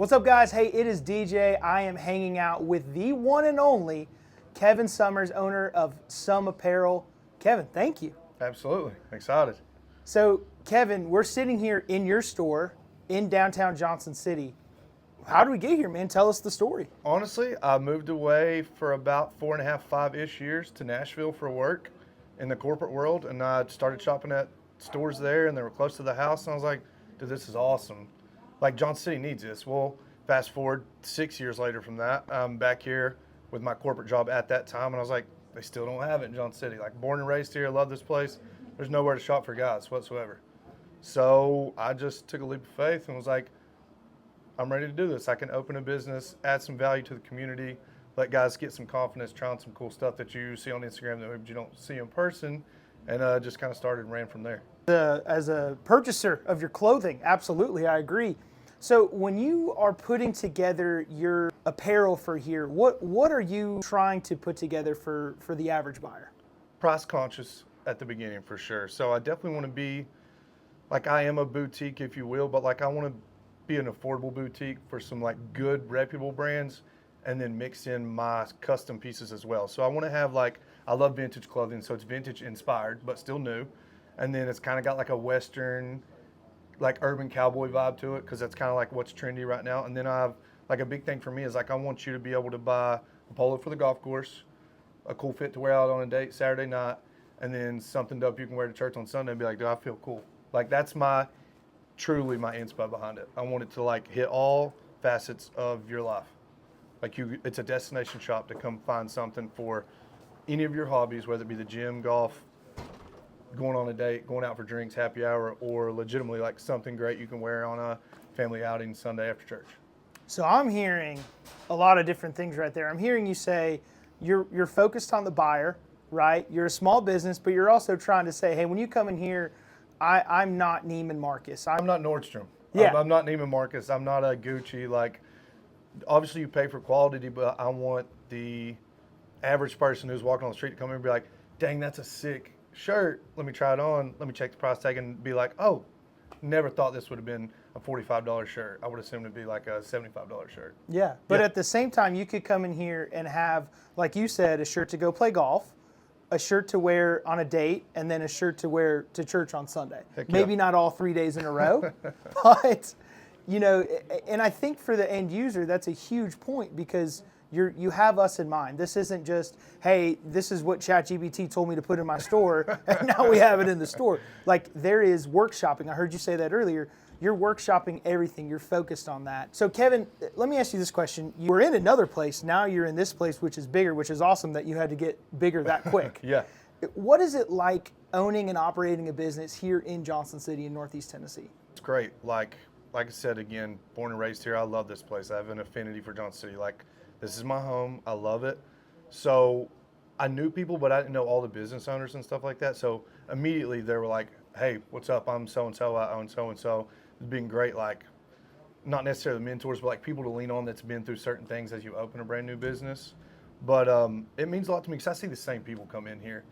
What's up, guys? Hey, it is DJ. I am hanging out with the one and only Kevin Sommers, owner of Some Apparel. Kevin, thank you. Absolutely. Excited. So, Kevin, we're sitting here in your store in downtown Johnson City. How did we get here, man? Tell us the story. Honestly, I moved away for about 4.5, 5-ish years to Nashville for work in the corporate world, and I started shopping at stores there, and they were close to the house, and I was like, dude, this is awesome. Like, Johnson City needs this. Well, fast forward 6 years later from that, I'm back here with my corporate job at that time, and I was like, they still don't have it in Johnson City. Like, born and raised here, love this place. There's nowhere to shop for guys whatsoever. So I just took a leap of faith and was like, I'm ready to do this. I can open a business, add some value to the community, let guys get some confidence, try on some cool stuff that you see on Instagram that maybe you don't see in person, and just kind of started and ran from there. As a purchaser of your clothing, absolutely, I agree. So when you are putting together your apparel for here, what are you trying to put together for the average buyer? Price conscious at the beginning for sure. So I definitely want to be, like, I am a boutique, if you will, but like I want to be an affordable boutique for some like good reputable brands, and then mix in my custom pieces as well. So I want to have, like, I love vintage clothing, so it's vintage inspired but still new, and then it's kind of got like a western, like urban cowboy vibe to it, because that's kind of like what's trendy right now. And then I have, like, a big thing for me is, like, I want you to be able to buy a polo for the golf course, a cool fit to wear out on a date Saturday night, and then something dope you can wear to church on Sunday and be like, dude, I feel cool. Like, that's truly my inspo behind it. I want it to, like, hit all facets of your life. Like, it's a destination shop to come find something for any of your hobbies, whether it be the gym, golf, going on a date, going out for drinks, happy hour, or legitimately like something great you can wear on a family outing Sunday after church. So I'm hearing a lot of different things right there. I'm hearing you say you're focused on the buyer, right? You're a small business, but you're also trying to say, hey, when you come in here, I'm not Neiman Marcus. I'm not Nordstrom. Yeah. I'm not Neiman Marcus. I'm not a Gucci. Like, obviously you pay for quality, but I want the average person who's walking on the street to come in and be like, dang, that's a sick shirt. Let me try it on. Let me check the price tag and be like, oh, never thought this would have been a $45 shirt. I would assume it'd be like a $75 shirt. Yeah, but at the same time, you could come in here and have, like you said, a shirt to go play golf, a shirt to wear on a date, and then a shirt to wear to church on Sunday. Heck yeah. Maybe not all 3 days in a row, but, you know, and I think for the end user, that's a huge point, because you have us in mind. This isn't just, hey, this is what ChatGPT told me to put in my store, and now we have it in the store. Like, there is workshopping. I heard you say that earlier. You're workshopping everything. You're focused on that. So, Kevin, let me ask you this question. You were in another place. Now you're in this place, which is bigger, which is awesome that you had to get bigger that quick. Yeah. What is it like owning and operating a business here in Johnson City in Northeast Tennessee? It's great. Like I said, again, born and raised here. I love this place. I have an affinity for Johnson City. Like, this is my home. I love it. So I knew people, but I didn't know all the business owners and stuff like that. So immediately they were like, hey, what's up? I'm so-and-so. I own so-and-so. It's been great, like, not necessarily mentors, but like people to lean on that's been through certain things as you open a brand new business. But it means a lot to me because I see the same people come in here.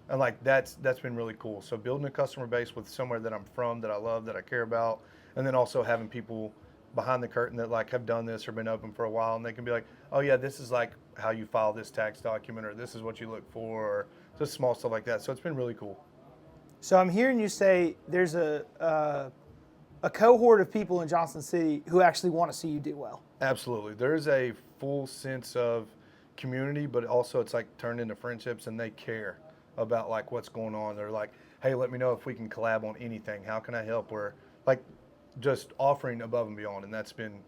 And like that's been really cool. So building a customer base with somewhere that I'm from, that I love, that I care about, and then also having people behind the curtain that like have done this or been open for a while, and they can be like, oh yeah, this is like how you file this tax document, or this is what you look for, or just small stuff like that. So it's been really cool. So I'm hearing you say there's a cohort of people in Johnson City who actually want to see you do well. Absolutely. There's a full sense of community, but also it's like turned into friendships, and they care about like what's going on. They're like, hey, let me know if we can collab on anything. How can I help? Or like just offering above and beyond, and that's been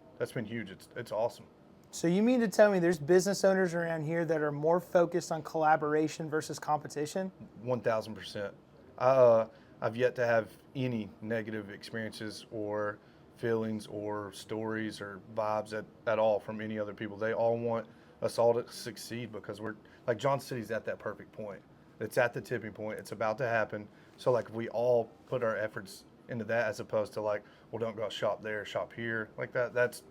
huge. It's awesome. So you mean to tell me there's business owners around here that are more focused on collaboration versus competition? 1,000%. I've yet to have any negative experiences or feelings or stories or vibes at all from any other people. They all want us all to succeed, because we're like, Johnson City's at that perfect point. It's at the tipping point. It's about to happen. So like, if we all put our efforts into that, as opposed to like, well, don't go shop there, shop here, like that's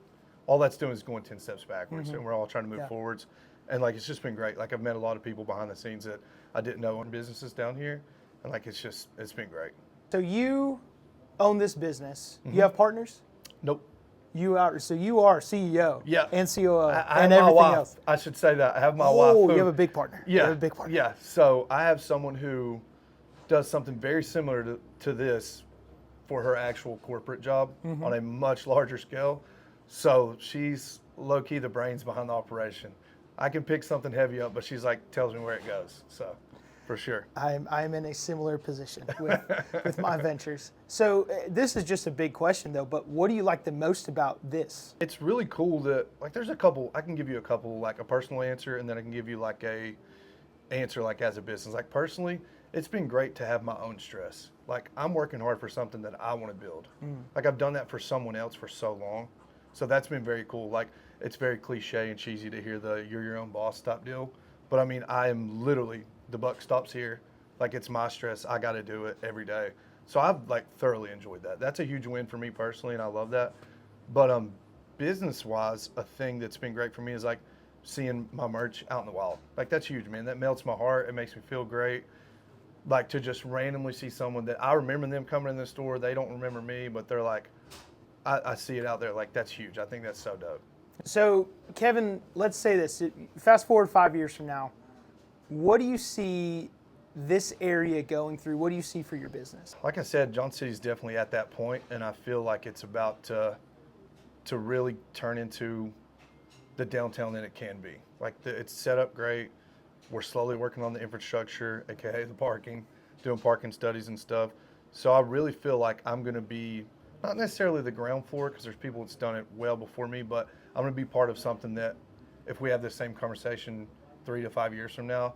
all that's doing is going 10 steps backwards. And we're all trying to move forwards. And like, it's just been great. Like, I've met a lot of people behind the scenes that I didn't know in businesses down here. And like, it's been great. So you own this business. You have partners? Nope. So you are CEO Yeah. and COO I have and my everything wife. else. I should say that. I have my wife. Oh, who- you have a big partner. Yeah. You have a big partner. Yeah. So I have someone who does something very similar to this for her actual corporate job on a much larger scale. So she's low-key the brains behind the operation. I can pick something heavy up, but she's like, tells me where it goes. So, for sure. I'm in a similar position with my ventures. So this is just a big question though, but what do you like the most about this? It's really cool that, like, there's a couple, I can give you a couple, like a personal answer, and then I can give you like a answer like as a business. Like personally, it's been great to have my own stress. Like I'm working hard for something that I want to build. Like I've done that for someone else for so long. So that's been very cool. Like it's very cliche and cheesy to hear the you're your own boss type deal. But I mean, I am literally, the buck stops here. Like it's my stress. I got to do it every day. So I've like thoroughly enjoyed that. That's a huge win for me personally, and I love that. But business wise, a thing that's been great for me is like seeing my merch out in the wild. Like that's huge, man. That melts my heart. It makes me feel great. Like to just randomly see someone that I remember them coming in the store. They don't remember me, but they're like, I see it out there. Like that's huge. I think that's so dope. So Kevin, let's say this, fast forward 5 years from now, what do you see this area going through? What do you see for your business? Like I said, Johnson City's definitely at that point, and I feel like it's about to really turn into the downtown that it can be. Like it's set up great. We're slowly working on the infrastructure, aka the parking, doing parking studies and stuff. So I really feel like I'm going to be not necessarily the ground floor because there's people that's done it well before me, but I'm going to be part of something that if we have this same conversation 3 to 5 years from now,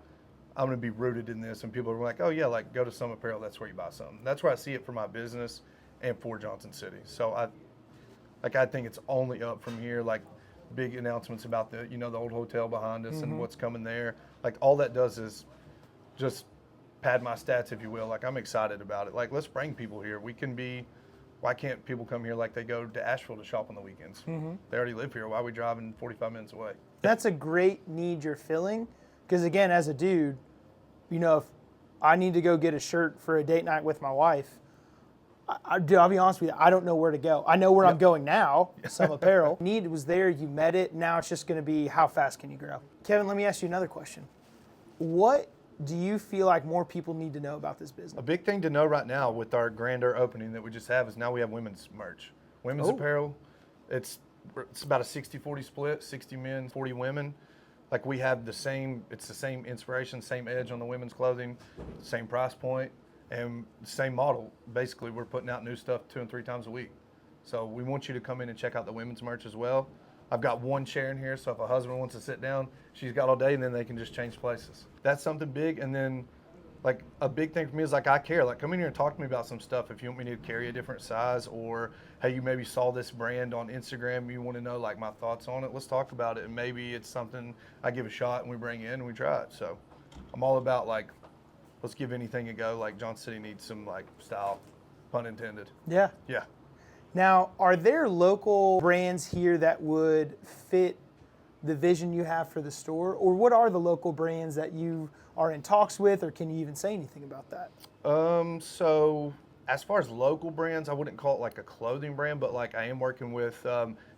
I'm going to be rooted in this, and people are like, oh yeah, like go to some Apparel, that's where you buy something. That's where I see it for my business and for Johnson City. So I think it's only up from here. Like big announcements about the old hotel behind us and what's coming there. Like all that does is just pad my stats, if you will. Like I'm excited about it. Like let's bring people here. Why can't people come here like they go to Asheville to shop on the weekends? They already live here. Why are we driving 45 minutes away? That's a great need you're filling. Because again, as a dude, if I need to go get a shirt for a date night with my wife, I'll be honest with you, I don't know where to go. I know where I'm going now, some apparel. Need was there, you met it, now it's just going to be how fast can you grow? Kevin, let me ask you another question. What do you feel like more people need to know about this business? A big thing to know right now with our grander opening that we just have is now we have women's merch. Women's apparel, it's about a 60-40 split, 60 men, 40 women. Like we have it's the same inspiration, same edge on the women's clothing, same price point, and same model. Basically, we're putting out new stuff 2 and 3 times a week. So we want you to come in and check out the women's merch as well. I've got one chair in here, so if a husband wants to sit down, she's got all day, and then they can just change places. That's something big. And then, like, a big thing for me is, like, I care. Like, come in here and talk to me about some stuff. If you want me to carry a different size, or, hey, you maybe saw this brand on Instagram, you want to know, like, my thoughts on it, let's talk about it. And maybe it's something I give a shot and we bring in and we try it. So I'm all about, like, let's give anything a go. Like, Johnson City needs some, like, style, pun intended. Yeah. Yeah. Now, are there local brands here that would fit the vision you have for the store? Or what are the local brands that you are in talks with, or can you even say anything about that? So as far as local brands, I wouldn't call it like a clothing brand, but like I am working with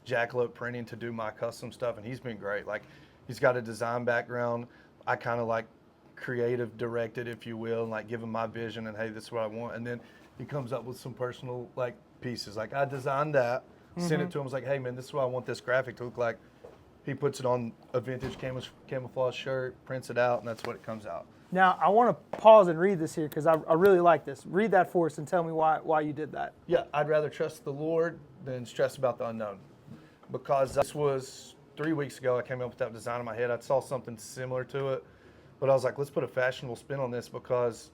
Jackalope Printing to do my custom stuff, and he's been great. Like he's got a design background. I kind of like creative directed, if you will, and like give him my vision and hey, this is what I want. And then he comes up with some personal like pieces. Like I designed that, sent it to him, was like, hey man, this is what I want this graphic to look like. He puts it on a vintage camouflage shirt, prints it out, and that's what it comes out. Now, I want to pause and read this here because I really like this. Read that for us and tell me why you did that. Yeah, I'd rather trust the Lord than stress about the unknown. Because this was 3 weeks ago, I came up with that design in my head. I saw something similar to it, but I was like, let's put a fashionable spin on this because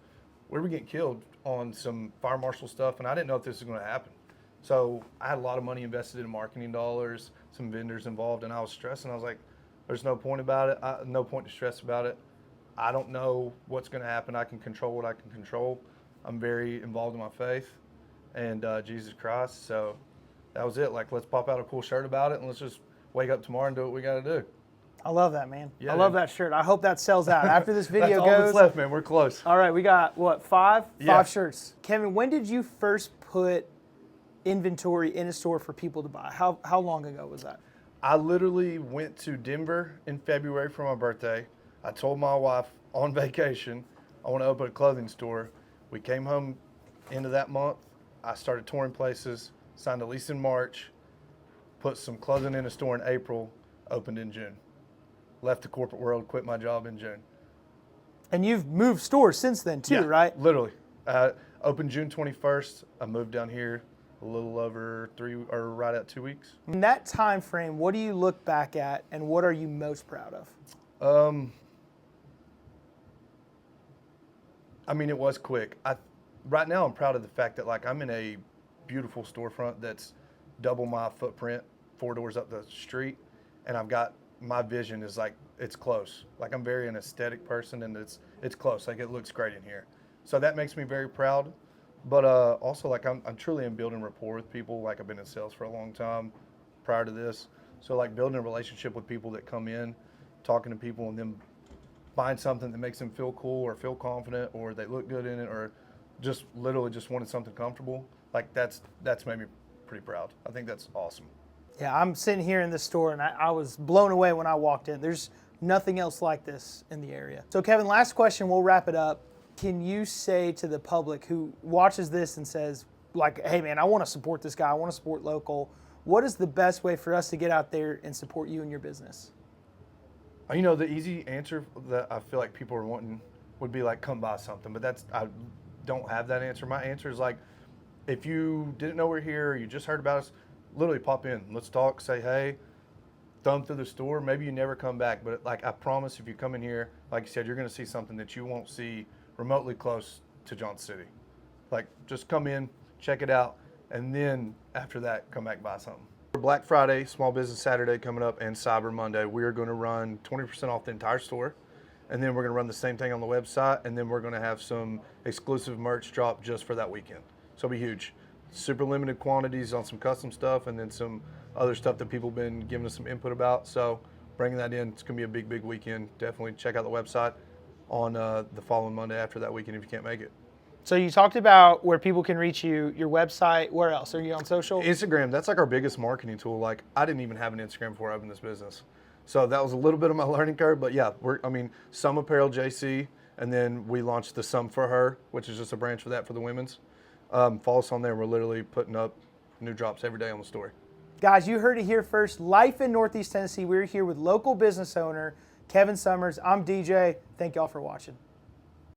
we were getting killed on some fire marshal stuff, and I didn't know if this was going to happen. So I had a lot of money invested in marketing dollars, some vendors involved, and I was stressing. I was like, there's no point about it. No point to stress about it. I don't know what's going to happen. I can control what I can control. I'm very involved in my faith and Jesus Christ. So that was it. Like, let's pop out a cool shirt about it, and let's just wake up tomorrow and do what we got to do. I love that, man. Yeah, I love that shirt. I hope that sells out. After this video that's goes. all that's left, man. We're close. All right, we got, what, 5? Yeah. 5 shirts. Kevin, when did you first put inventory in a store for people to buy? How long ago was that? I literally went to Denver in February for my birthday. I told my wife on vacation, I want to open a clothing store. We came home into that month. I started touring places, signed a lease in March, put some clothing in a store in April, opened in June. Left the corporate world, quit my job in June. And you've moved stores since then too, Yeah, right? Literally. Opened June 21st. I moved down here a little over right at 2 weeks. In that time frame, what do you look back at and what are you most proud of? I mean, it was quick. Right now I'm proud of the fact that like I'm in a beautiful storefront that's double my footprint, 4 doors up the street, and I've got my vision is like it's close. Like I'm very an aesthetic person, and it's close. Like it looks great in here, so that makes me very proud. But also like I'm truly in building rapport with people. Like I've been in sales for a long time prior to this, so like building a relationship with people that come in, talking to people, and then find something that makes them feel cool or feel confident or they look good in it or just literally just wanted something comfortable. Like that's made me pretty proud. I think that's awesome. Yeah, I'm sitting here in the store and I was blown away when I walked in. There's nothing else like this in the area. So Kevin, last question, we'll wrap it up. Can you say to the public who watches this and says like, hey man, I want to support this guy, I want to support local, what is the best way for us to get out there and support you and your business? You know, the easy answer that I feel like people are wanting would be like, come buy something, but I don't have that answer. My answer is like, if you didn't know we're here, or you just heard about us, literally pop in. Let's talk, say hey, thumb through the store. Maybe you never come back, but like I promise if you come in here, like you said, you're gonna see something that you won't see remotely close to Johnson City. Like just come in, check it out, and then after that, come back and buy something. Black Friday, Small Business Saturday coming up, and Cyber Monday, we are gonna run 20% off the entire store. And then we're gonna run the same thing on the website, and then we're gonna have some exclusive merch drop just for that weekend. So it'll be huge. Super limited quantities on some custom stuff, and then some other stuff that people have been giving us some input about. So bringing that in, it's gonna be a big, big weekend. Definitely check out the website on the following Monday after that weekend if you can't make it. So you talked about where people can reach you, your website, where else? Are you on social? Instagram, that's like our biggest marketing tool. Like I didn't even have an Instagram before I opened this business. So that was a little bit of my learning curve, but yeah, Some Apparel JC, and then we launched the Some for Her, which is just a branch for that for the women's. Follow us on there. We're literally putting up new drops every day on the story. Guys, you heard it here first. Life in Northeast Tennessee. We're here with local business owner Kevin Sommers. I'm DJ. Thank y'all for watching.